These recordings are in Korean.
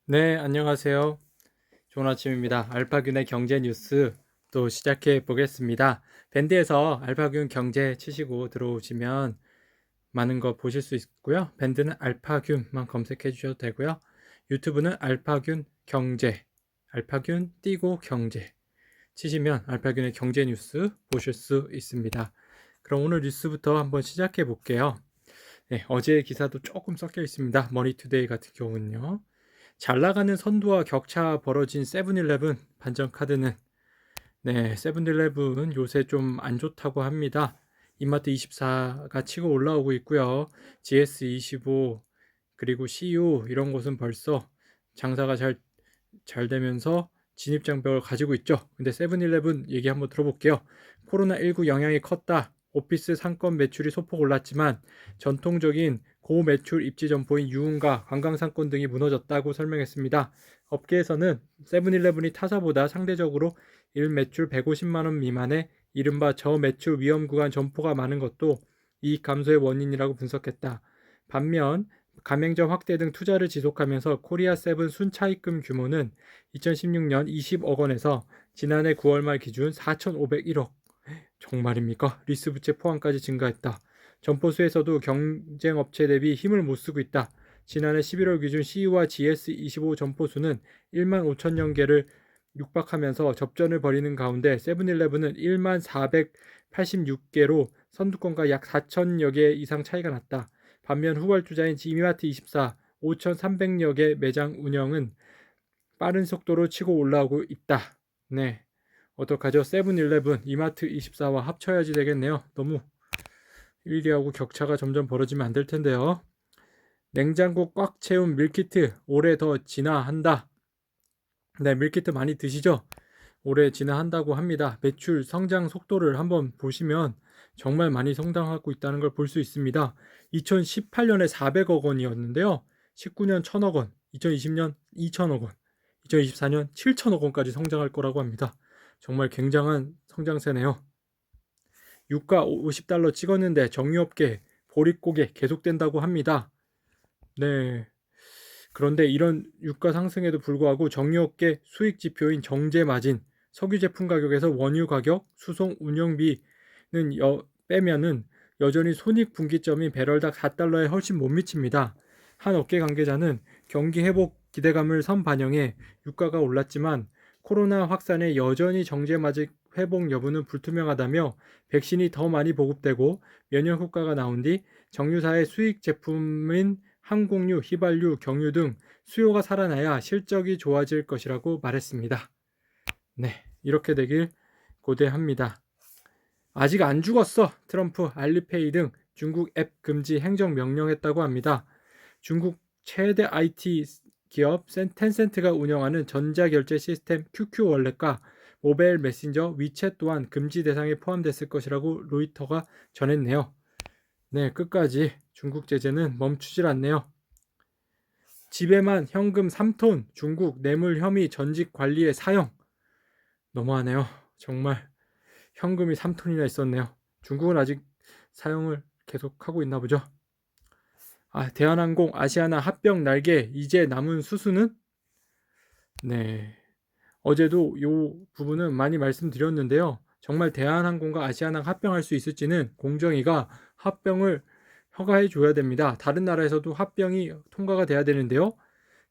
네, 안녕하세요. 좋은 아침입니다. 알파균의 경제 뉴스 또 시작해 보겠습니다. 밴드에서 알파균 경제 치시고 들어오시면 많은 거 보실 수 있고요. 밴드는 알파균만 검색해 주셔도 되고요. 유튜브는 알파균 경제, 알파균 띄고 경제 치시면 알파균의 경제 뉴스 보실 수 있습니다. 그럼 오늘 뉴스부터 한번 시작해 볼게요. 네, 어제 기사도 조금 섞여 있습니다. 머니투데이 같은 경우는요. 잘 나가는 선두와 격차 벌어진 세븐일레븐 반전 카드는 세븐일레븐 요새 좀 안 좋다고 합니다. 이마트 24가 치고 올라오고 있고요. GS25 그리고 CU 이런 곳은 벌써 장사가 잘 되면서 진입장벽을 가지고 있죠. 근데 세븐일레븐 얘기 한번 들어볼게요. 코로나19 영향이 컸다. 오피스 상권 매출이 소폭 올랐지만 전통적인 고매출 입지 점포인 유흥가, 관광상권 등이 무너졌다고 설명했습니다. 업계에서는 세븐일레븐이 타사보다 상대적으로 일 매출 150만 원 미만의 이른바 저매출 위험 구간 점포가 많은 것도 이익 감소의 원인이라고 분석했다. 반면 가맹점 확대 등 투자를 지속하면서 코리아세븐 순차입금 규모는 2016년 20억 원에서 지난해 9월 말 기준 4,501억. 정말입니까? 리스 부채 포함까지 증가했다. 점포 수에서도 경쟁 업체 대비 힘을 못 쓰고 있다. 지난해 11월 기준 CU와 GS25 점포 수는 1만 5천여 개를 육박하면서 접전을 벌이는 가운데 세븐일레븐은 1만 486개로 선두권과 약 4천여 개 이상 차이가 났다. 반면 후발주자인 이마트24 5,300여 개 매장 운영은 빠른 속도로 치고 올라오고 있다. 네, 어떡하죠? 세븐일레븐, 이마트24와 합쳐야지 되겠네요. 너무 1위하고 격차가 점점 벌어지면 안 될 텐데요. 냉장고 꽉 채운 밀키트 올해 더 진화한다. 네, 밀키트 많이 드시죠? 올해 진화한다고 합니다. 매출 성장 속도를 한번 보시면 정말 많이 성장하고 있다는 걸 볼 수 있습니다. 2018년에 400억 원이었는데요. 19년 1000억 원, 2020년 2000억 원, 2024년 7000억 원까지 성장할 거라고 합니다. 정말 굉장한 성장세네요. 유가 50달러 찍었는데 정유업계 보릿고개 계속된다고 합니다. 네. 그런데 이런 유가 상승에도 불구하고 정유업계 수익 지표인 정제 마진, 석유 제품 가격에서 원유 가격, 수송 운영비는 빼면은 여전히 손익 분기점인 배럴당 4달러에 훨씬 못 미칩니다. 한 업계 관계자는 경기 회복 기대감을 선반영해 유가가 올랐지만 코로나 확산에 여전히 정제 마진 회복 여부는 불투명하다며 백신이 더 많이 보급되고 면역 효과가 나온 뒤 정유사의 수익 제품인 항공유, 휘발유, 경유 등 수요가 살아나야 실적이 좋아질 것이라고 말했습니다. 네, 이렇게 되길 고대합니다. 아직 안 죽었어. 트럼프, 알리페이 등 중국 앱 금지 행정 명령했다고 합니다. 중국 최대 IT 기업 텐센트가 운영하는 전자결제 시스템 QQ 월렛과 모바일 메신저 위챗 또한 금지 대상에 포함됐을 것이라고 로이터가 전했네요. 네, 끝까지 중국 제재는 멈추질 않네요. 집에만 현금 3톤 중국 뇌물 혐의 전직 관리에 사형. 너무하네요. 정말 현금이 3톤이나 있었네요. 중국은 아직 사용을 계속하고 있나 보죠. 대한항공 아시아나 합병 날개 이제 남은 수수는? 네. 어제도 이 부분은 많이 말씀드렸는데요. 정말 대한항공과 아시아나가 합병할 수 있을지는 공정위가 합병을 허가해 줘야 됩니다. 다른 나라에서도 합병이 통과가 돼야 되는데요.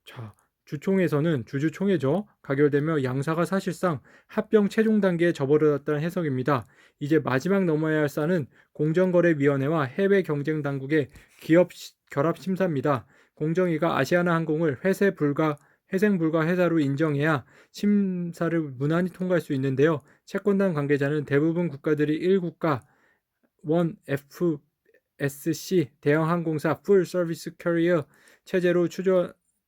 자, 주총에서는 주주총회죠. 가결되며 양사가 사실상 합병 최종 단계에 접어들었다는 해석입니다. 이제 마지막 넘어야 할 산은 공정거래위원회와 해외경쟁당국의 기업 결합 심사입니다. 공정위가 아시아나항공을 회생 불가 회사로 인정해야 심사를 무난히 통과할 수 있는데요. 채권단 관계자는 대부분 국가들이 1국가 1FSC 대형 항공사 풀 서비스 캐리어 체제로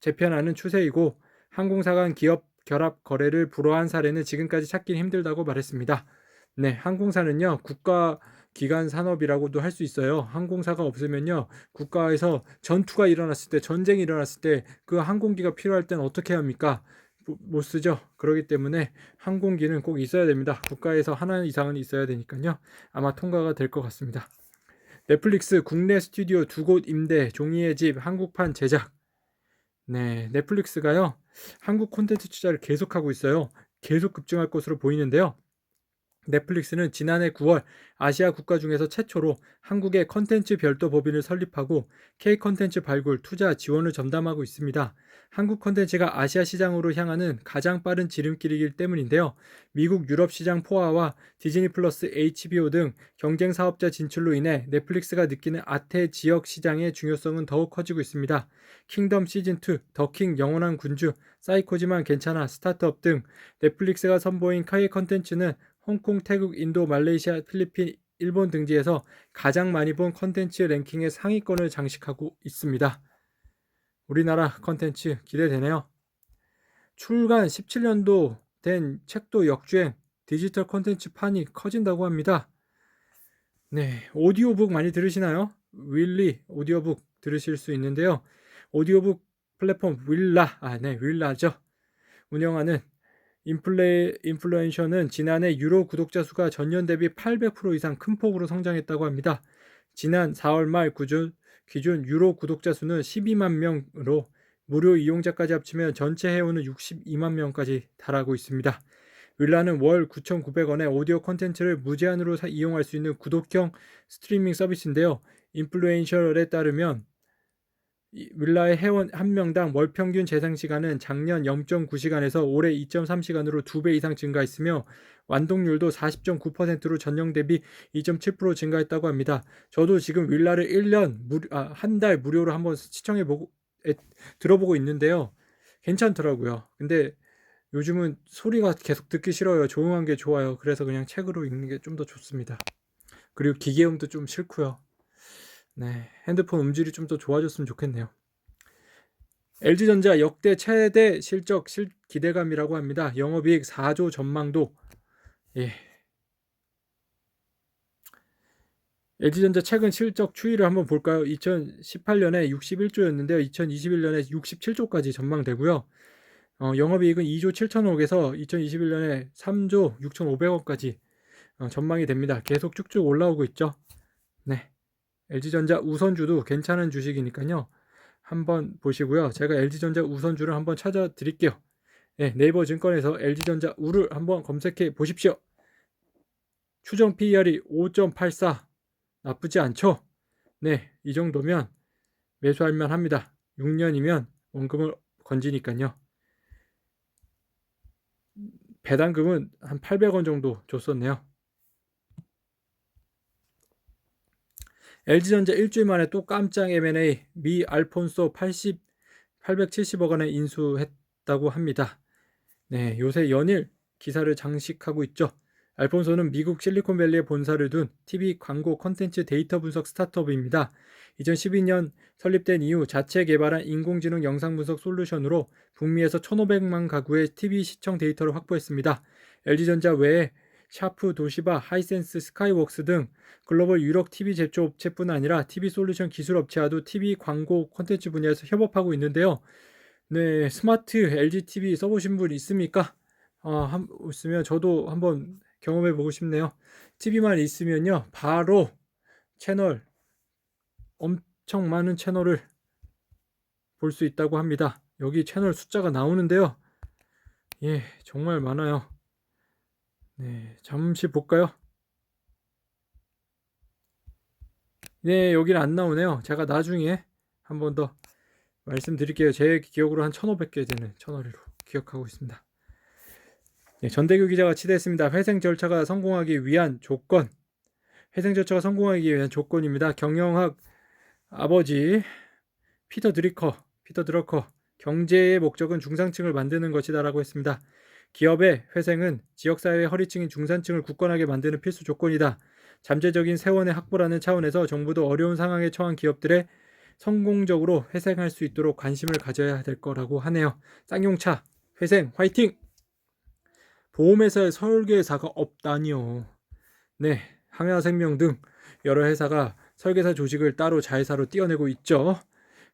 재편하는 추세이고 항공사 간 기업 결합 거래를 불허한 사례는 지금까지 찾기 힘들다고 말했습니다. 네, 항공사는요 국가 기관 산업이라고도 할 수 있어요. 항공사가 없으면요 국가에서 전투가 일어났을 때 전쟁이 일어났을 때 그 항공기가 필요할 때는 어떻게 합니까? 못 쓰죠. 그렇기 때문에 항공기는 꼭 있어야 됩니다. 국가에서 하나 이상은 있어야 되니까요. 아마 통과가 될 것 같습니다. 넷플릭스 국내 스튜디오 2곳 임대 종이의 집 한국판 제작. 네, 넷플릭스가요, 한국 콘텐츠 투자를 계속하고 있어요. 계속 급증할 것으로 보이는데요. 넷플릭스는 지난해 9월 아시아 국가 중에서 최초로 한국의 컨텐츠 별도 법인을 설립하고 K 컨텐츠 발굴, 투자, 지원을 전담하고 있습니다. 한국 컨텐츠가 아시아 시장으로 향하는 가장 빠른 지름길이기 때문인데요. 미국, 유럽 시장 포화와 디즈니 플러스, HBO 등 경쟁 사업자 진출로 인해 넷플릭스가 느끼는 아태 지역 시장의 중요성은 더욱 커지고 있습니다. 킹덤 시즌2, 더킹 영원한 군주, 사이코지만 괜찮아, 스타트업 등 넷플릭스가 선보인 K 컨텐츠는 홍콩, 태국, 인도, 말레이시아, 필리핀, 일본 등지에서 가장 많이 본 컨텐츠 랭킹의 상위권을 장식하고 있습니다. 우리나라 컨텐츠 기대되네요. 출간 17년도 된 책도 역주행, 디지털 컨텐츠 판이 커진다고 합니다. 네, 오디오북 많이 들으시나요? 윌리 오디오북 들으실 수 있는데요. 오디오북 플랫폼 윌라죠. 운영하는 인플루엔셔는 지난해 유로 구독자 수가 전년 대비 800% 이상 큰 폭으로 성장했다고 합니다. 지난 4월 말 기준 유로 구독자 수는 12만 명으로 무료 이용자까지 합치면 전체 회원은 62만 명까지 달하고 있습니다. 윌라는 월 9,900원에 오디오 콘텐츠를 무제한으로 이용할 수 있는 구독형 스트리밍 서비스인데요. 인플루엔셔에 따르면 윌라의 회원 한 명당 월 평균 재생 시간은 작년 0.9시간에서 올해 2.3시간으로 2배 이상 증가했으며 완독률도 40.9%로 전년 대비 2.7% 증가했다고 합니다. 저도 지금 윌라를 한 달 무료로 한번 들어보고 있는데요. 괜찮더라고요. 근데 요즘은 소리가 계속 듣기 싫어요. 조용한 게 좋아요. 그래서 그냥 책으로 읽는 게 좀 더 좋습니다. 그리고 기계음도 좀 싫고요. 네, 핸드폰 음질이 좀 더 좋아졌으면 좋겠네요. LG전자 역대 최대 실적 기대감이라고 합니다. 영업이익 4조 전망도. 예. LG전자 최근 실적 추이를 한번 볼까요? 2018년에 61조였는데요. 2021년에 67조까지 전망되고요. 영업이익은 2조 7천억에서 2021년에 3조 6,500억까지 전망이 됩니다. 계속 쭉쭉 올라오고 있죠. 네. LG전자 우선주도 괜찮은 주식이니까요. 한번 보시고요. 제가 LG전자 우선주를 한번 찾아 드릴게요. 네, 네이버 증권에서 LG전자 우를 한번 검색해 보십시오. 추정 PER이 5.84 나쁘지 않죠? 네, 이 정도면 매수할만 합니다. 6년이면 원금을 건지니까요. 배당금은 한 800원 정도 줬었네요. LG전자 일주일 만에 또 깜짝 M&A 미 알폰소 870억 원에 인수했다고 합니다. 네, 요새 연일 기사를 장식하고 있죠. 알폰소는 미국 실리콘밸리에 본사를 둔 TV 광고 콘텐츠 데이터 분석 스타트업입니다. 2012년 설립된 이후 자체 개발한 인공지능 영상 분석 솔루션으로 북미에서 1,500만 가구의 TV 시청 데이터를 확보했습니다. LG전자 외에 샤프, 도시바, 하이센스, 스카이웍스 등 글로벌 유력 TV 제조 업체뿐 아니라 TV 솔루션 기술 업체와도 TV 광고 콘텐츠 분야에서 협업하고 있는데요. 네, 스마트 LG TV 써보신 분 있습니까? 있으면 저도 한번 경험해 보고 싶네요. TV만 있으면요, 바로 채널, 엄청 많은 채널을 볼 수 있다고 합니다. 여기 채널 숫자가 나오는데요. 예, 정말 많아요. 네, 잠시 볼까요? 네, 여기는 안 나오네요. 제가 나중에 한 번 더 말씀드릴게요. 제 기억으로 한 1,500개 되는 채널로 기억하고 있습니다. 네, 전대규 기자가 취재했습니다. 회생 절차가 성공하기 위한 조건. 회생 절차가 성공하기 위한 조건입니다. 경영학 아버지 피터 드러커 경제의 목적은 중산층을 만드는 것이다라고 했습니다. 기업의 회생은 지역사회의 허리층인 중산층을 굳건하게 만드는 필수 조건이다. 잠재적인 세원의 확보라는 차원에서 정부도 어려운 상황에 처한 기업들의 성공적으로 회생할 수 있도록 관심을 가져야 될 거라고 하네요. 쌍용차 회생 화이팅! 보험회사의 설계사가 없다니요. 네, 항야생명 등 여러 회사가 설계사 조직을 따로 자회사로 띄어내고 있죠.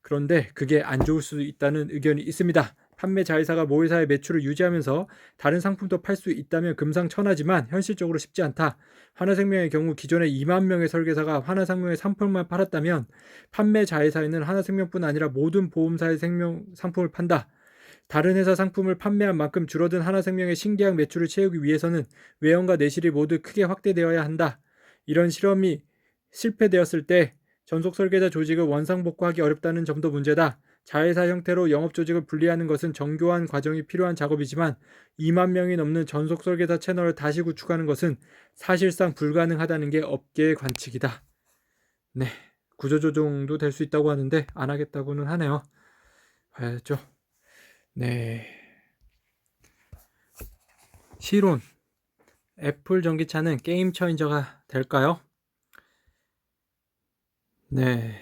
그런데 그게 안 좋을 수도 있다는 의견이 있습니다. 판매 자회사가 모회사의 매출을 유지하면서 다른 상품도 팔 수 있다면 금상첨화지만 현실적으로 쉽지 않다. 하나생명의 경우 기존에 2만 명의 설계사가 하나생명의 상품만 팔았다면 판매 자회사에는 하나생명뿐 아니라 모든 보험사의 생명 상품을 판다. 다른 회사 상품을 판매한 만큼 줄어든 하나생명의 신계약 매출을 채우기 위해서는 외형과 내실이 모두 크게 확대되어야 한다. 이런 실험이 실패되었을 때 전속 설계자 조직을 원상복구하기 어렵다는 점도 문제다. 자회사 형태로 영업 조직을 분리하는 것은 정교한 과정이 필요한 작업이지만 2만 명이 넘는 전속 설계사 채널을 다시 구축하는 것은 사실상 불가능하다는 게 업계의 관측이다. 네, 구조조정도 될 수 있다고 하는데 안 하겠다고는 하네요. 봐야죠. 네. 시론. 애플 전기차는 게임 체인저가 될까요? 네.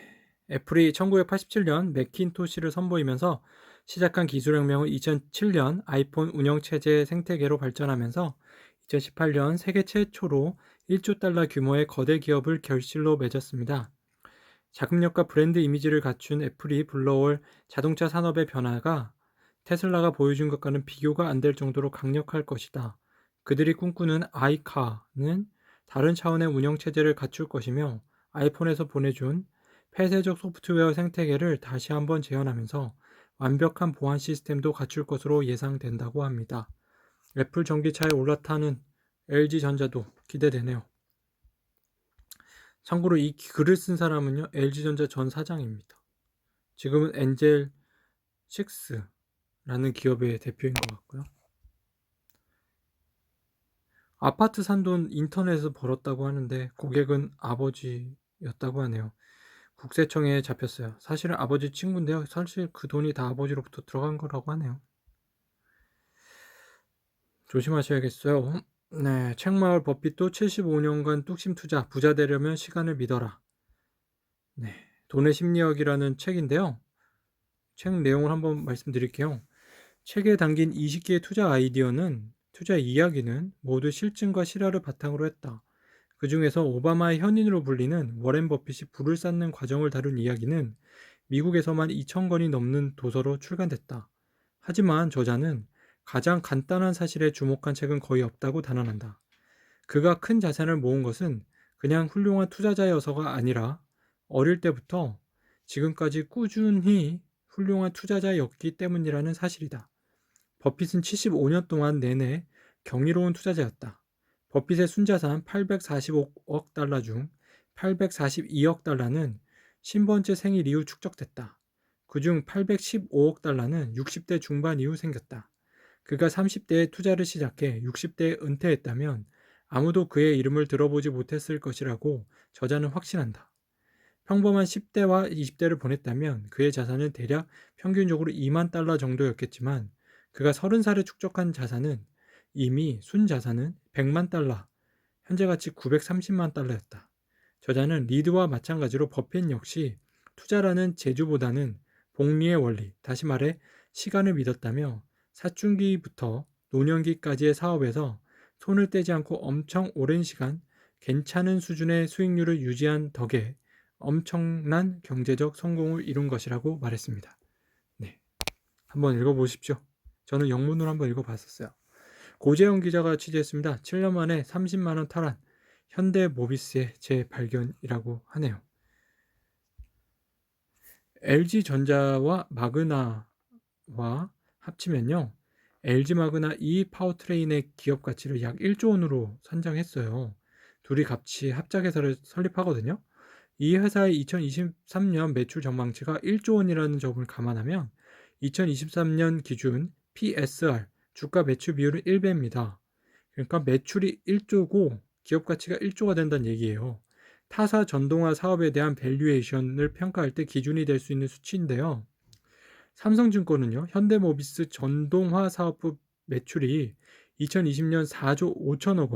애플이 1987년 매킨토시를 선보이면서 시작한 기술혁명은 2007년 아이폰 운영체제 생태계로 발전하면서 2018년 세계 최초로 1조 달러 규모의 거대 기업을 결실로 맺었습니다. 자금력과 브랜드 이미지를 갖춘 애플이 불러올 자동차 산업의 변화가 테슬라가 보여준 것과는 비교가 안 될 정도로 강력할 것이다. 그들이 꿈꾸는 아이카는 다른 차원의 운영체제를 갖출 것이며 아이폰에서 보내준 폐쇄적 소프트웨어 생태계를 다시 한번 재현하면서 완벽한 보안 시스템도 갖출 것으로 예상된다고 합니다. 애플 전기차에 올라타는 LG전자도 기대되네요. 참고로 이 글을 쓴 사람은요, LG전자 전 사장입니다. 지금은 엔젤 6라는 기업의 대표인 것 같고요. 아파트 산 돈 인터넷에서 벌었다고 하는데 고객은 아버지였다고 하네요. 국세청에 잡혔어요. 사실은 아버지 친구인데요. 사실 그 돈이 다 아버지로부터 들어간 거라고 하네요. 조심하셔야겠어요. 네, 책마을 버핏도 75년간 뚝심 투자, 부자 되려면 시간을 믿어라. 네, 돈의 심리학이라는 책인데요. 책 내용을 한번 말씀드릴게요. 책에 담긴 20개의 투자 이야기는 모두 실증과 실화를 바탕으로 했다. 그 중에서 오바마의 현인으로 불리는 워렌 버핏이 부를 쌓는 과정을 다룬 이야기는 미국에서만 2,000권이 넘는 도서로 출간됐다. 하지만 저자는 가장 간단한 사실에 주목한 책은 거의 없다고 단언한다. 그가 큰 자산을 모은 것은 그냥 훌륭한 투자자여서가 아니라 어릴 때부터 지금까지 꾸준히 훌륭한 투자자였기 때문이라는 사실이다. 버핏은 75년 동안 내내 경이로운 투자자였다. 버핏의 순자산 845억 달러 중 842억 달러는 신번째 생일 이후 축적됐다. 그중 815억 달러는 60대 중반 이후 생겼다. 그가 30대에 투자를 시작해 60대에 은퇴했다면 아무도 그의 이름을 들어보지 못했을 것이라고 저자는 확신한다. 평범한 10대와 20대를 보냈다면 그의 자산은 대략 평균적으로 2만 달러 정도였겠지만 그가 30살에 축적한 자산은 이미 순자산은 100만 달러, 현재 가치 930만 달러였다. 저자는 리드와 마찬가지로 버핏 역시 투자라는 재주보다는 복리의 원리, 다시 말해 시간을 믿었다며 사춘기부터 노년기까지의 사업에서 손을 떼지 않고 엄청 오랜 시간 괜찮은 수준의 수익률을 유지한 덕에 엄청난 경제적 성공을 이룬 것이라고 말했습니다. 네, 한번 읽어보십시오. 저는 영문으로 한번 읽어봤었어요. 고재영 기자가 취재했습니다. 7년 만에 30만 원 탈환, 현대모비스의 재발견이라고 하네요. LG전자와 마그나와 합치면요, LG 마그나 이 파워트레인의 기업 가치를 약 1조 원으로 산정했어요. 둘이 같이 합작회사를 설립하거든요. 이 회사의 2023년 매출 전망치가 1조 원이라는 점을 감안하면 2023년 기준 PSR, 주가 매출 비율은 1배입니다. 그러니까 매출이 1조고 기업 가치가 1조가 된다는 얘기예요. 타사 전동화 사업에 대한 밸류에이션을 평가할 때 기준이 될 수 있는 수치인데요. 삼성증권은요, 현대모비스 전동화 사업부 매출이 2020년 4조 5천억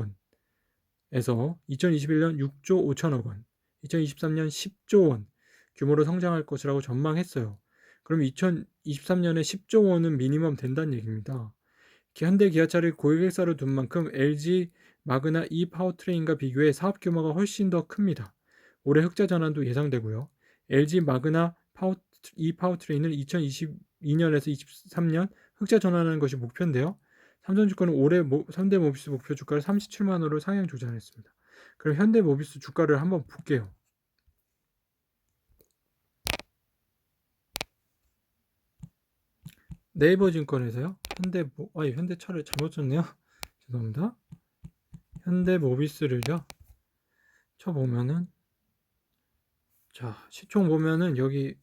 원에서 2021년 6조 5천억 원, 2023년 10조 원 규모로 성장할 것이라고 전망했어요. 그럼 2023년에 10조 원은 미니멈 된다는 얘기입니다. 현대기아차를 고객사로 둔 만큼 LG 마그나 이 파워트레인과 비교해 사업 규모가 훨씬 더 큽니다. 올해 흑자 전환도 예상되고요. LG 마그나 이 파워트레인은 2022년에서 23년 흑자 전환하는 것이 목표인데요. 삼성증권은 올해 현대모비스 목표 주가를 37만 원으로 상향 조정했습니다. 그럼 현대모비스 주가를 한번 볼게요. 네이버증권에서요. 현대차를 잘못 쳤네요. 죄송합니다. 현대모비스를요. 쳐보면은 자, 시총 보면은 여기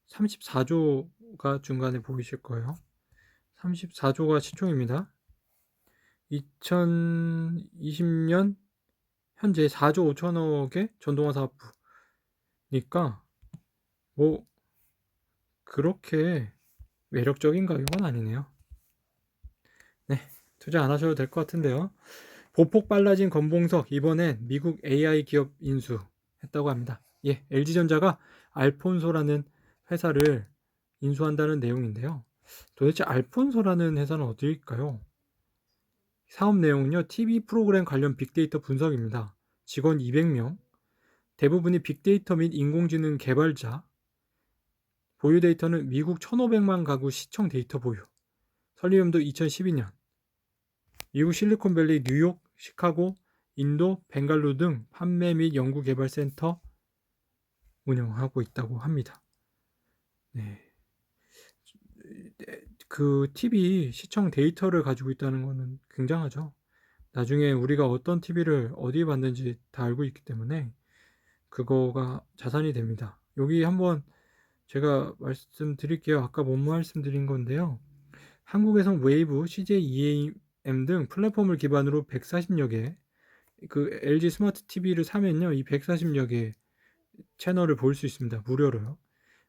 34조가 중간에 보이실 거예요. 34조가 시총입니다. 2020년 현재 4조 5천억의 전동화 사업부니까 뭐 그렇게 매력적인 가격은 아니네요. 네, 투자 안 하셔도 될 것 같은데요. 보폭 빨라진 건봉석, 이번엔 미국 AI 기업 인수했다고 합니다. 예, LG전자가 알폰소라는 회사를 인수한다는 내용인데요. 도대체 알폰소라는 회사는 어디일까요? 사업 내용은요, TV 프로그램 관련 빅데이터 분석입니다. 직원 200명, 대부분이 빅데이터 및 인공지능 개발자, 보유 데이터는 미국 1,500만 가구 시청 데이터 보유, 설립연도 2012년, 미국 실리콘밸리, 뉴욕, 시카고, 인도, 벵갈루 등 판매 및 연구 개발 센터 운영하고 있다고 합니다. 네. 그 TV 시청 데이터를 가지고 있다는 것은 굉장하죠. 나중에 우리가 어떤 TV를 어디에 봤는지 다 알고 있기 때문에 그거가 자산이 됩니다. 여기 한번 제가 말씀드릴게요. 아까 못 말씀드린 건데요. 한국에선 웨이브, CJ EAM 등 플랫폼을 기반으로 140여 개, 그 LG 스마트 TV를 사면요, 이 140여 개 채널을 볼 수 있습니다. 무료로요.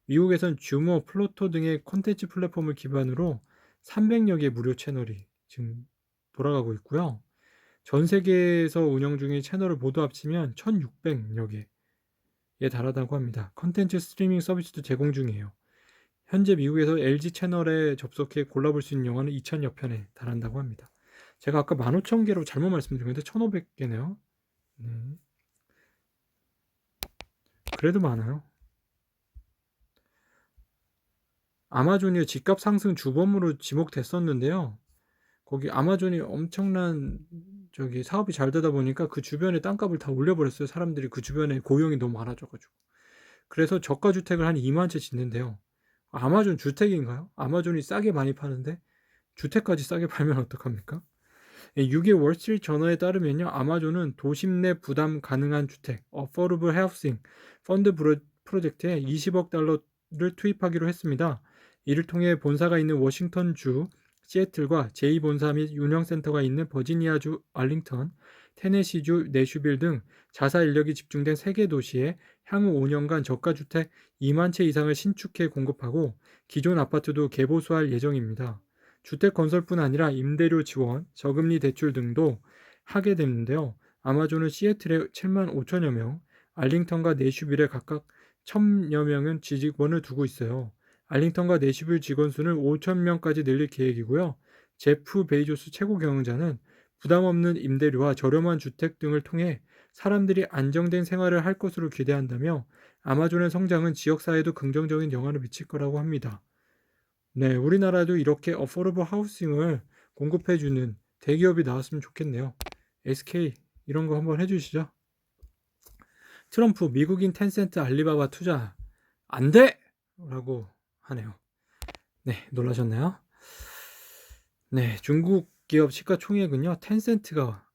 미국에선 주모, 플로토 등의 콘텐츠 플랫폼을 기반으로 300여 개 무료 채널이 지금 돌아가고 있고요. 전 세계에서 운영 중인 채널을 모두 합치면 1600여 개에 달하다고 합니다. 콘텐츠 스트리밍 서비스도 제공 중이에요. 현재 미국에서 LG 채널에 접속해 골라볼 수 있는 영화는 2000여 편에 달한다고 합니다. 제가 아까 15,000개로 잘못 말씀드린 건데 1500개네요. 네. 그래도 많아요. 아마존이 집값 상승 주범으로 지목됐었는데요. 거기 아마존이 엄청난 사업이 잘 되다 보니까 그 주변에 땅값을 다 올려버렸어요. 사람들이 그 주변에 고용이 너무 많아져가지고. 그래서 저가 주택을 한 2만 채 짓는데요. 아마존 주택인가요? 아마존이 싸게 많이 파는데 주택까지 싸게 팔면 어떡합니까? 6일 월스트리트 저널에 따르면요, 아마존은 도심 내 부담 가능한 주택, Affordable Housing 펀드 프로젝트에 20억 달러를 투입하기로 했습니다. 이를 통해 본사가 있는 워싱턴주 시애틀과 제2본사 및 운영센터가 있는 버지니아주 알링턴, 테네시주 내슈빌 등 자사 인력이 집중된 3개 도시에 향후 5년간 저가주택 2만 채 이상을 신축해 공급하고 기존 아파트도 개보수할 예정입니다. 주택 건설뿐 아니라 임대료 지원, 저금리 대출 등도 하게 되는데요. 아마존은 시애틀에 7만 5천여 명, 알링턴과 내슈빌에 각각 1,000여 명은 직원을 두고 있어요. 알링턴과 내슈빌 직원 수는 5천 명까지 늘릴 계획이고요. 제프 베이조스 최고 경영자는 부담 없는 임대료와 저렴한 주택 등을 통해 사람들이 안정된 생활을 할 것으로 기대한다며 아마존의 성장은 지역사회에도 긍정적인 영향을 미칠 거라고 합니다. 네, 우리나라도 이렇게 어포러블 하우싱을 공급해주는 대기업이 나왔으면 좋겠네요. SK 이런 거 한번 해주시죠. 트럼프 미국인 텐센트 알리바바 투자 안 돼! 라고 하네요. 네, 놀라셨나요? 네, 중국 기업 시가총액은요, 텐센트가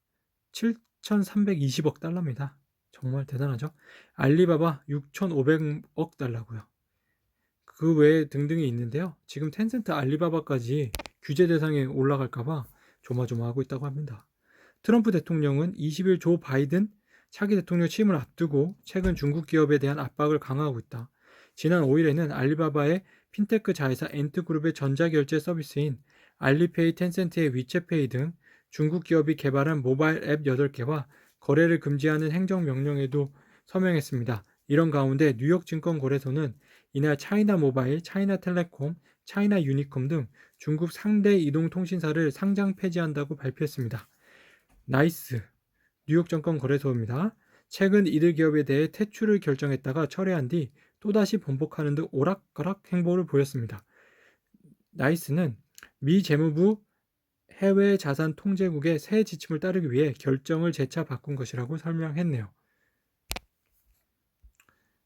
7,320억 달러입니다. 정말 대단하죠? 알리바바 6,500억 달러고요. 그 외에 등등이 있는데요. 지금 텐센트 알리바바까지 규제 대상에 올라갈까봐 조마조마하고 있다고 합니다. 트럼프 대통령은 20일 조 바이든 차기 대통령 취임을 앞두고 최근 중국 기업에 대한 압박을 강화하고 있다. 지난 5일에는 알리바바의 핀테크 자회사 엔트그룹의 전자결제 서비스인 알리페이, 텐센트의 위챗페이 등 중국 기업이 개발한 모바일 앱 8개와 거래를 금지하는 행정명령에도 서명했습니다. 이런 가운데 뉴욕증권거래소는 이날 차이나 모바일, 차이나 텔레콤, 차이나 유니콤 등 중국 상대 이동통신사를 상장 폐지한다고 발표했습니다. 나이스, 뉴욕증권거래소입니다. 최근 이들 기업에 대해 퇴출을 결정했다가 철회한 뒤 또다시 번복하는 등 오락가락 행보를 보였습니다. 나이스는 미 재무부 해외 자산 통제국의 새 지침을 따르기 위해 결정을 재차 바꾼 것이라고 설명했네요.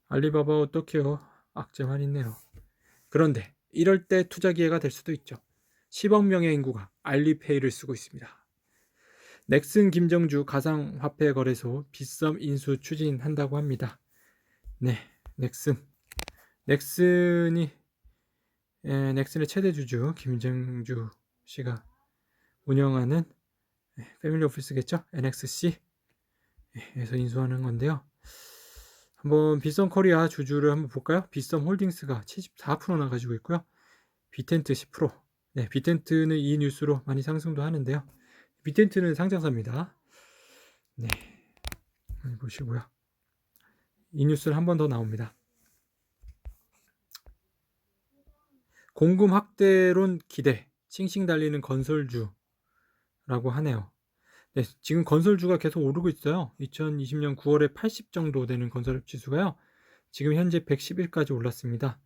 알리바바 어떡해요? 악재만 있네요. 그런데 이럴 때 투자 기회가 될 수도 있죠. 10억 명의 인구가 알리페이를 쓰고 있습니다. 넥슨 김정주 가상화폐 거래소 빗썸 인수 추진한다고 합니다. 네, 넥슨의 최대 주주 김정주 씨가 운영하는 패밀리 오피스겠죠? NXC에서 인수하는 건데요. 한번 빗썸 코리아 주주를 한번 볼까요? 빗썸 홀딩스가 74%나 가지고 있고요. 빗텐트 10%. 네, 빗텐트는 이 뉴스로 많이 상승도 하는데요. 빗텐트는 상장사입니다. 네, 보시고요. 이 뉴스는 한 번 더 나옵니다. 공금 확대론 기대, 싱싱 달리는 건설주라고 하네요. 네, 지금 건설주가 계속 오르고 있어요. 2020년 9월에 80 정도 되는 건설업 지수가요. 지금 현재 111까지 올랐습니다.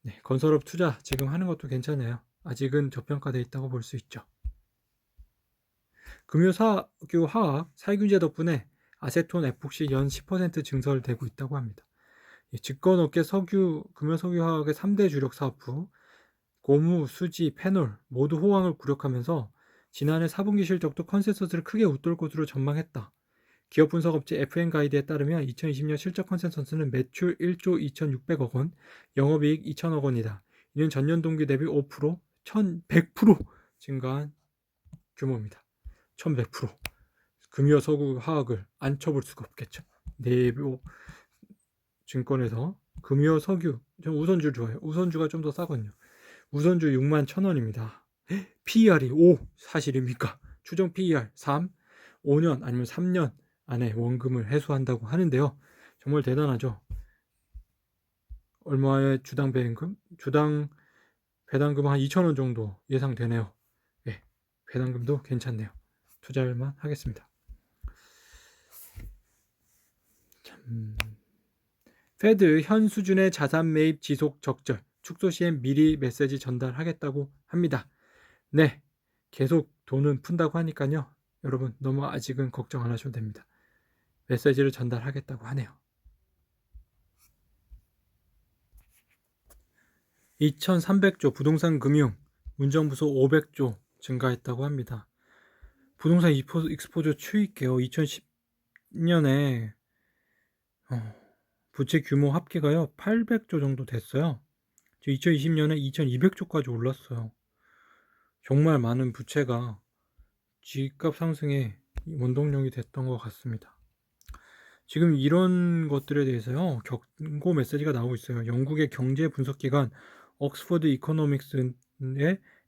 네, 건설업 투자 지금 하는 것도 괜찮아요. 아직은 저평가되어 있다고 볼 수 있죠. 금요사교 화학 살균제 덕분에 아세톤 에폭시 연 10% 증설되고 있다고 합니다. 직권업계 금요석유 화학의 3대 주력 사업부 고무, 수지, 페놀 모두 호황을 구력하면서 지난해 4분기 실적도 컨센서스를 크게 웃돌 것으로 전망했다. 기업 분석 업체 FN가이드에 따르면 2020년 실적 컨센서스는 매출 1조 2,600억 원, 영업이익 2,000억 원이다. 이는 전년 동기 대비 5%, 1,100% 증가한 규모입니다. 1,100%. 금요석유 화학을 안 쳐볼 수가 없겠죠. 네이버 증권에서 금요석유, 전 우선주 좋아해요. 우선주가 좀 더 싸거든요. 우선주 61,000원입니다. PER이 5 사실입니까? 추정 PER 3, 5년 아니면 3년 안에 원금을 회수한다고 하는데요. 정말 대단하죠. 얼마의 주당 배당금? 주당 배당금 한 2,000원 정도 예상되네요. 네, 배당금도 괜찮네요. 투자할만 하겠습니다. 페드 현 수준의 자산 매입 지속 적절, 축소 시엔 미리 메시지 전달하겠다고 합니다. 네, 계속 돈은 푼다고 하니까요. 여러분 너무 아직은 걱정 안 하셔도 됩니다. 메시지를 전달하겠다고 하네요. 2,300조 부동산 금융, 문정부서 500조 증가했다고 합니다. 부동산 익스포저 추이게요. 2010년에 부채 규모 합계가요 800조 정도 됐어요. 2020년에 2,200조까지 올랐어요. 정말 많은 부채가 집값 상승의 원동력이 됐던 것 같습니다. 지금 이런 것들에 대해서요 경고 메시지가 나오고 있어요. 영국의 경제 분석기관 옥스퍼드 이코노믹스의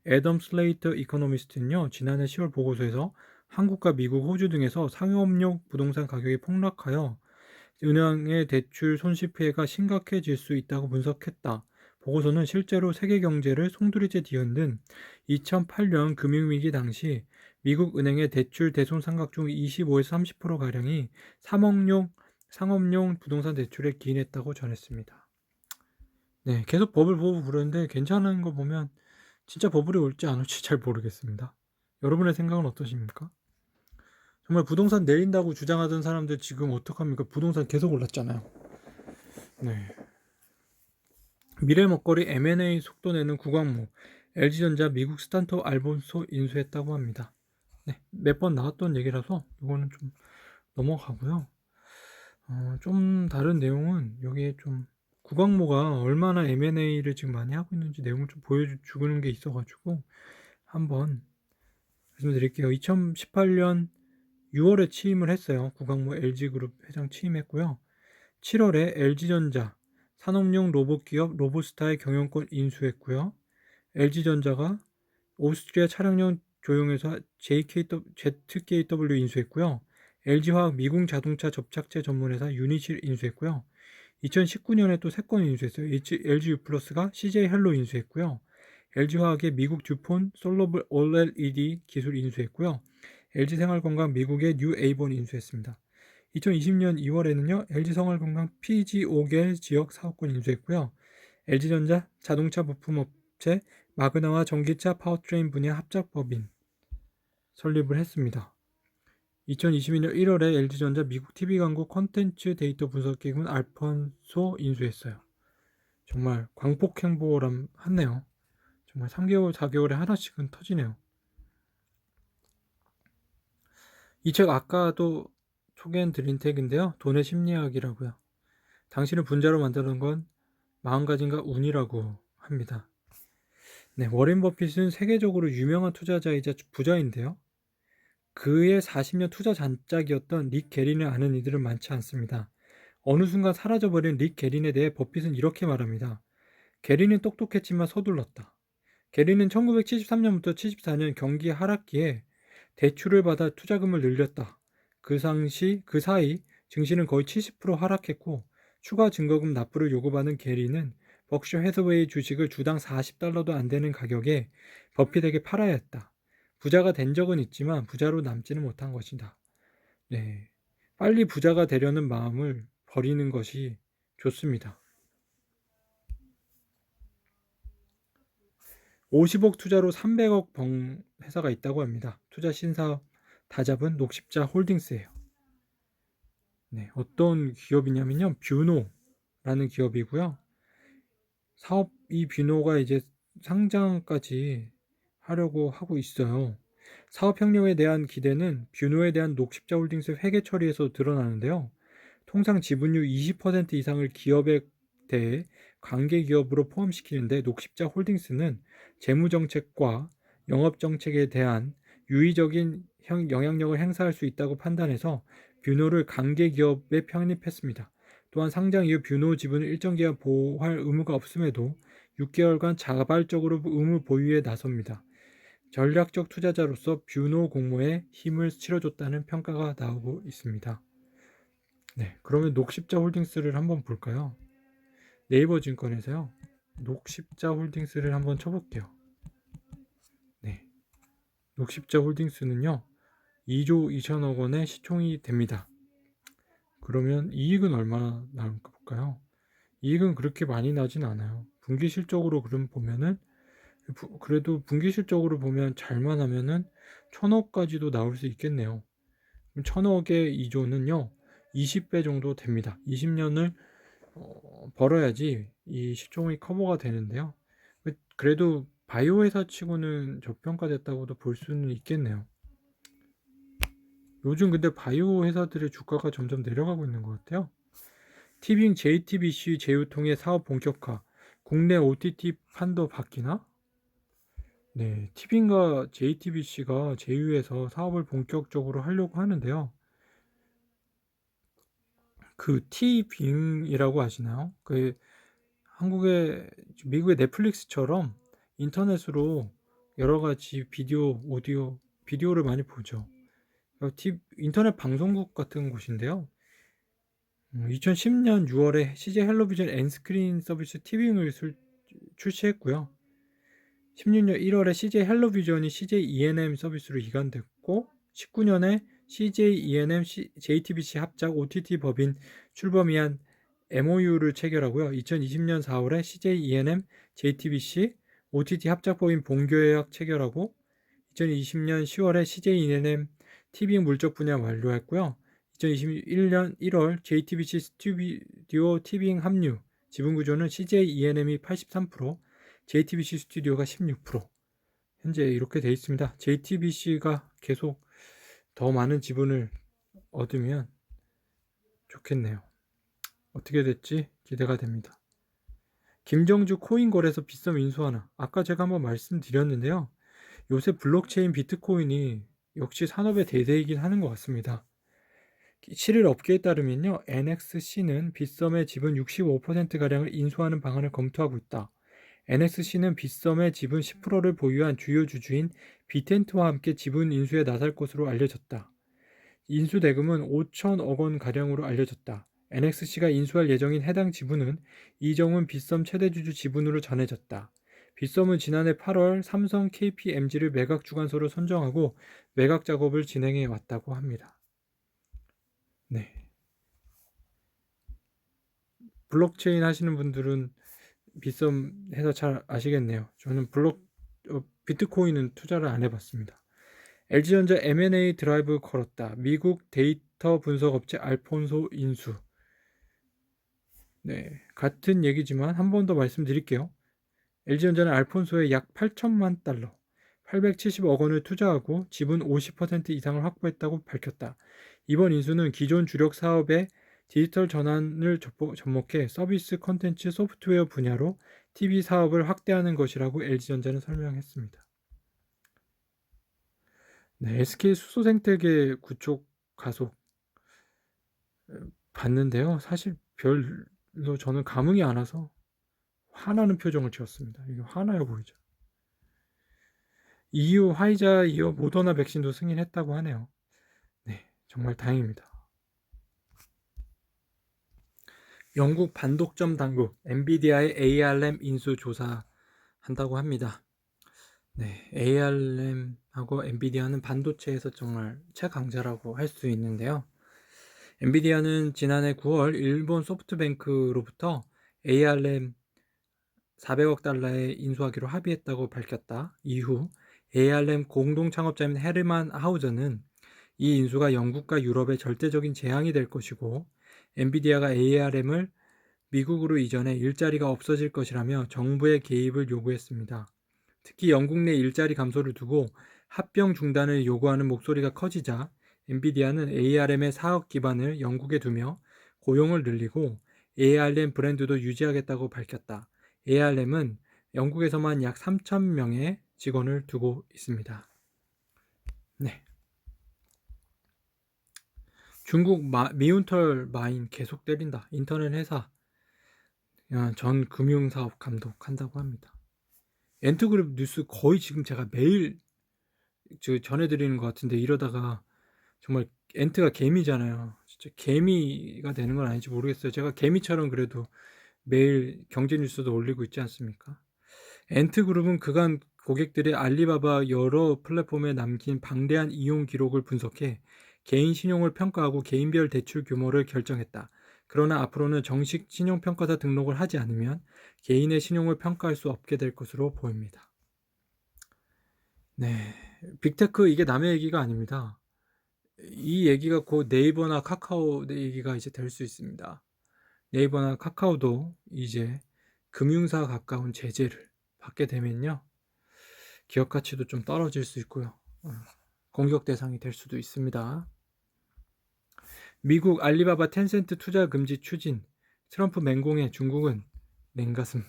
애덤 슬레이터 이코노미스트는요 지난해 10월 보고서에서 한국과 미국, 호주 등에서 상업용 부동산 가격이 폭락하여 은행의 대출 손실 피해가 심각해질 수 있다고 분석했다. 보고서는 실제로 세계 경제를 송두리째 뒤흔든 2008년 금융위기 당시 미국 은행의 대출 대손 상각 중 25에서 30%가량이 상업용 부동산 대출에 기인했다고 전했습니다. 네, 계속 버블 부르는데 괜찮은 거 보면 진짜 버블이 올지 안 올지 잘 모르겠습니다. 여러분의 생각은 어떠십니까? 정말 부동산 내린다고 주장하던 사람들 지금 어떡합니까? 부동산 계속 올랐잖아요. 네. 미래 먹거리 M&A 속도 내는 구광모 LG전자 미국 스탄토 알본소 인수했다고 합니다. 네, 몇 번 나왔던 얘기라서 이거는 좀 넘어가고요. 좀 다른 내용은 여기에 좀 구광모가 얼마나 M&A를 지금 많이 하고 있는지 내용을 좀 보여주는 게 있어가지고 한번 말씀드릴게요. 2018년 6월에 취임을 했어요. 구광모 LG그룹 회장 취임했고요. 7월에 LG전자 산업용 로봇 기업 로보스타의 경영권 인수했고요. LG전자가 오스트리아 차량용 조종회사 ZKW 인수했고요. LG화학 미국 자동차 접착제 전문회사 유니실 인수했고요. 2019년에 또 3건 인수했어요. LG유플러스가 CJ헬로 인수했고요. LG화학의 미국 듀폰 솔러블 OLED 기술 인수했고요. LG생활건강 미국의 뉴에이본 인수했습니다. 2020년 2월에는요. LG생활건강 PG5개 지역 사업권 인수했고요. LG전자 자동차 부품업체 마그나와 전기차 파워트레인 분야 합작법인 설립을 했습니다. 2022년 1월에 LG전자 미국 TV 광고 콘텐츠 데이터 분석기금 알폰소 인수했어요. 정말 광폭행보하네요. 정말 3개월, 4개월에 하나씩은 터지네요. 이 책 아까도 소개해드린 책인데요. 돈의 심리학이라고요. 당신을 분자로 만드는 건 마음가짐과 운이라고 합니다. 네, 워렌 버핏은 세계적으로 유명한 투자자이자 부자인데요. 그의 40년 투자 잔짝이었던 릭 게린을 아는 이들은 많지 않습니다. 어느 순간 사라져버린 릭 게린에 대해 버핏은 이렇게 말합니다. 게린은 똑똑했지만 서둘렀다. 게린은 1973년부터 74년 경기 하락기에 대출을 받아 투자금을 늘렸다. 그 사이 증시는 거의 70% 하락했고 추가 증거금 납부를 요구받은 게리는 벅셔 해서웨이 주식을 주당 $40도 안 되는 가격에 버핏에게 팔아야 했다. 부자가 된 적은 있지만 부자로 남지는 못한 것이다. 네, 빨리 부자가 되려는 마음을 버리는 것이 좋습니다. 50억 투자로 300억 번 회사가 있다고 합니다. 투자 신사업 다잡은 녹십자 홀딩스예요. 네, 어떤 기업이냐면요. 뷰노라는 기업이고요. 이 뷰노가 이제 상장까지 하려고 하고 있어요. 사업 협력에 대한 기대는 뷰노에 대한 녹십자 홀딩스 회계 처리에서 드러나는데요. 통상 지분율 20% 이상을 기업에 대해 관계 기업으로 포함시키는데 녹십자 홀딩스는 재무 정책과 영업 정책에 대한 유의적인 영향력을 행사할 수 있다고 판단해서 뷰노를 관계 기업에 편입했습니다. 또한 상장 이후 뷰노 지분을 일정 기간 보호할 의무가 없음에도 6개월간 자발적으로 의무 보유에 나섭니다. 전략적 투자자로서 뷰노 공모에 힘을 실어줬다는 평가가 나오고 있습니다. 네, 그러면 녹십자 홀딩스를 한번 볼까요? 네이버 증권에서요. 녹십자 홀딩스를 한번 쳐볼게요. 네, 녹십자 홀딩스는요. 2조 2천억 원의 시총이 됩니다. 그러면 이익은 얼마나 나올까 볼까요? 이익은 그렇게 많이 나진 않아요. 분기 실적으로 그럼 보면은 그래도 분기 실적으로 보면 잘만 하면은 1,000억까지도 나올 수 있겠네요. 1,000억의 2조는요. 20배 정도 됩니다. 20년을 벌어야지 이 시총이 커버가 되는데요. 그래도 바이오 회사 치고는 저평가됐다고도 볼 수는 있겠네요. 요즘 근데 바이오 회사들의 주가가 점점 내려가고 있는 것 같아요. 티빙 JTBC 제휴통해 사업 본격화. 국내 OTT 판도 바뀌나? 네, 티빙과 JTBC가 제휴해서 사업을 본격적으로 하려고 하는데요. 그 티빙이라고 아시나요? 그 미국의 넷플릭스처럼 인터넷으로 여러 가지 비디오, 오디오, 비디오를 많이 보죠. 인터넷 방송국 같은 곳인데요. 2010년 6월에 CJ 헬로비전 N스크린 서비스 티빙을 출시했고요. 16년 1월에 CJ 헬로비전이 CJ E&M 서비스로 이관됐고 19년에 CJ E&M JTBC 합작 OTT 법인 출범이한 MOU를 체결하고요. 2020년 4월에 CJ E&M JTBC OTT 합작법인 본교역 체결하고 2020년 10월에 CJ E&M TV 물적 분야 완료했고요. 2021년 1월 JTBC 스튜디오 티빙 합류 지분 구조는 CJ E&M이 83%, JTBC 스튜디오가 16%. 현재 이렇게 되어 있습니다. JTBC가 계속 더 많은 지분을 얻으면 좋겠네요. 어떻게 될지 기대가 됩니다. 김정주 코인 거래소 빗썸 인수하나. 아까 제가 한번 말씀드렸는데요. 요새 블록체인 비트코인이 역시 산업의 대세이긴 하는 것 같습니다. 7일 업계에 따르면요. NXC는 빗썸의 지분 65%가량을 인수하는 방안을 검토하고 있다. NXC는 빗썸의 지분 10%를 보유한 주요 주주인 비텐트와 함께 지분 인수에 나설 것으로 알려졌다. 인수 대금은 5천억 원 가량으로 알려졌다. NXC가 인수할 예정인 해당 지분은 이정훈 빗썸 최대주주 지분으로 전해졌다. 빗썸은 지난해 8월 삼성 KPMG를 매각 주관소로 선정하고 매각 작업을 진행해 왔다고 합니다. 네. 블록체인 하시는 분들은 빗썸 해서 잘 아시겠네요. 저는 비트코인은 투자를 안 해봤습니다. LG전자 M&A 드라이브 걸었다. 미국 데이터 분석 업체 알폰소 인수. 네, 같은 얘기지만 한 번 더 말씀드릴게요. LG전자는 알폰소에 약 8천만 달러, 870억 원을 투자하고 지분 50% 이상을 확보했다고 밝혔다. 이번 인수는 기존 주력 사업의 디지털 전환을 접목해 서비스 콘텐츠 소프트웨어 분야로 TV 사업을 확대하는 것이라고 LG전자는 설명했습니다. 네, SK 수소생태계 구축 가속 봤는데요. 사실 별로 저는 감흥이 안 와서 화나는 표정을 지었습니다. 이게 화나요 보이죠? EU 화이자 이어 모더나 백신도 승인했다고 하네요. 네, 정말 다행입니다. 영국 반독점 당국 엔비디아의 ARM 인수 조사한다고 합니다. 네, ARM하고 엔비디아는 반도체에서 정말 최강자라고 할 수 있는데요. 엔비디아는 지난해 9월 일본 소프트뱅크로부터 ARM 400억 달러에 인수하기로 합의했다고 밝혔다. 이후 ARM 공동 창업자인 헤르만 하우저는 이 인수가 영국과 유럽의 절대적인 재앙이 될 것이고 엔비디아가 ARM을 미국으로 이전해 일자리가 없어질 것이라며 정부의 개입을 요구했습니다. 특히 영국 내 일자리 감소를 두고 합병 중단을 요구하는 목소리가 커지자 엔비디아는 ARM의 사업 기반을 영국에 두며 고용을 늘리고 ARM 브랜드도 유지하겠다고 밝혔다. ARM은 영국에서만 약 3,000명의 직원을 두고 있습니다. 네. 중국 미운털 마인 계속 때린다. 인터넷 회사 전 금융사업 감독한다고 합니다. 엔트그룹 뉴스 거의 지금 제가 매일 전해드리는 것 같은데 이러다가 정말 엔트가 개미잖아요. 진짜 개미가 되는 건 아닌지 모르겠어요. 제가 개미처럼 그래도 매일 경제 뉴스도 올리고 있지 않습니까? 엔트그룹은 그간 고객들의 알리바바 여러 플랫폼에 남긴 방대한 이용 기록을 분석해 개인 신용을 평가하고 개인별 대출 규모를 결정했다. 그러나 앞으로는 정식 신용평가사 등록을 하지 않으면 개인의 신용을 평가할 수 없게 될 것으로 보입니다. 네, 빅테크 이게 남의 얘기가 아닙니다. 이 얘기가 곧 네이버나 카카오 얘기가 이제 될 수 있습니다. 네이버나 카카오도 이제 금융사 가까운 제재를 받게 되면요. 기업 가치도 좀 떨어질 수 있고요. 공격 대상이 될 수도 있습니다. 미국 알리바바 텐센트 투자 금지 추진, 트럼프 맹공에 중국은 냉가슴.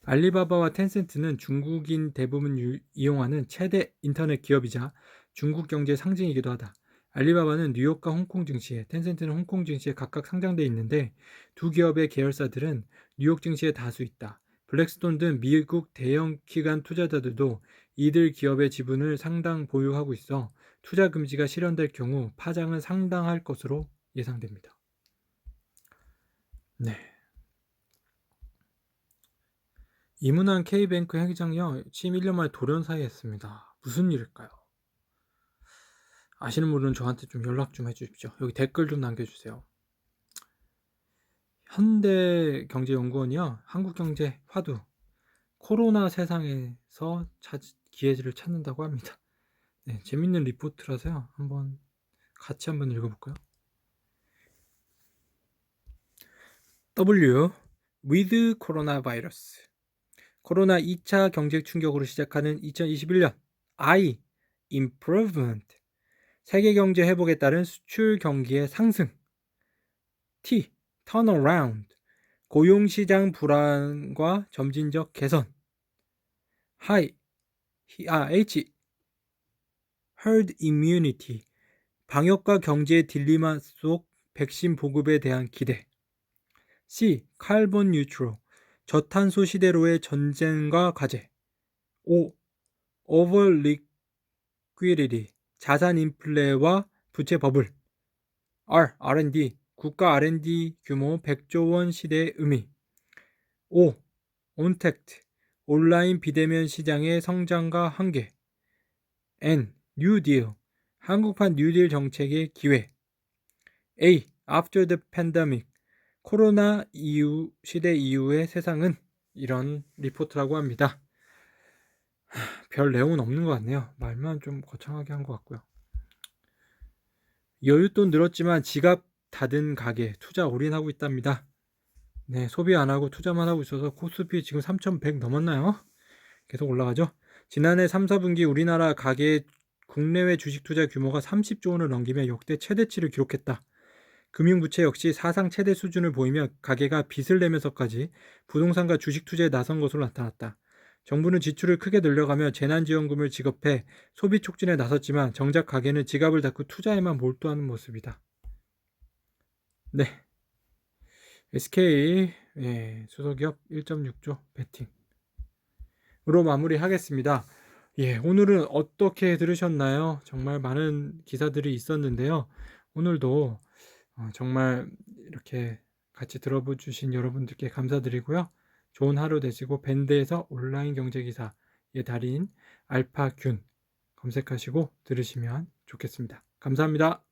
알리바바와 텐센트는 중국인 대부분 이용하는 최대 인터넷 기업이자 중국 경제의 상징이기도 하다. 알리바바는 뉴욕과 홍콩 증시에, 텐센트는 홍콩 증시에 각각 상장돼 있는데 두 기업의 계열사들은 뉴욕 증시에 다수 있다. 블랙스톤 등 미국 대형 기관 투자자들도 이들 기업의 지분을 상당 보유하고 있어 투자 금지가 실현될 경우 파장은 상당할 것으로 예상됩니다. 네. 이문환 K뱅크 회장이요, 취임 1년 만에 돌연사의 했습니다. 무슨 일일까요? 아시는 분은 저한테 좀 연락 좀 해주십시오. 여기 댓글 좀 남겨주세요. 현대경제연구원이요, 한국경제 화두, 코로나 세상에서 기회를 찾는다고 합니다. 네, 재밌는 리포트라서요. 같이 한번 읽어볼까요? W with coronavirus. 코로나 2차 경제 충격으로 시작하는 2021년. I improvement. 세계 경제 회복에 따른 수출 경기의 상승. T turnaround. 고용 시장 불안과 점진적 개선. H herd immunity. 방역과 경제의 딜레마 속 백신 보급에 대한 기대. C carbon neutral. 저탄소 시대로의 전쟁과 과제. O over liquidity. 자산 인플레와 부채 버블. R R&D. 국가 R&D 규모 100조 원 시대의 의미. O 온택트. 온라인 비대면 시장의 성장과 한계. N 뉴딜. 한국판 뉴딜 정책의 기회. A after the pandemic. 코로나 시대 이후의 세상은 이런 리포트라고 합니다. 별 내용은 없는 것 같네요. 말만 좀 거창하게 한 것 같고요. 여윳돈 늘었지만 지갑 닫은 가게 투자 올인하고 있답니다. 네, 소비 안 하고 투자만 하고 있어서 코스피 지금 3,100 넘었나요? 계속 올라가죠. 지난해 3, 4분기 우리나라 가계 국내외 주식 투자 규모가 30조 원을 넘기며 역대 최대치를 기록했다. 금융부채 역시 사상 최대 수준을 보이며 가계가 빚을 내면서까지 부동산과 주식 투자에 나선 것으로 나타났다. 정부는 지출을 크게 늘려가며 재난지원금을 지급해 소비 촉진에 나섰지만 정작 가계는 지갑을 닫고 투자에만 몰두하는 모습이다. 네, SK 수소기업 1.6조 베팅으로 마무리하겠습니다. 오늘은 어떻게 들으셨나요? 정말 많은 기사들이 있었는데요. 오늘도 정말 이렇게 같이 들어주신 여러분들께 감사드리고요. 좋은 하루 되시고 밴드에서 온라인 경제기사의 달인 알파균 검색하시고 들으시면 좋겠습니다. 감사합니다.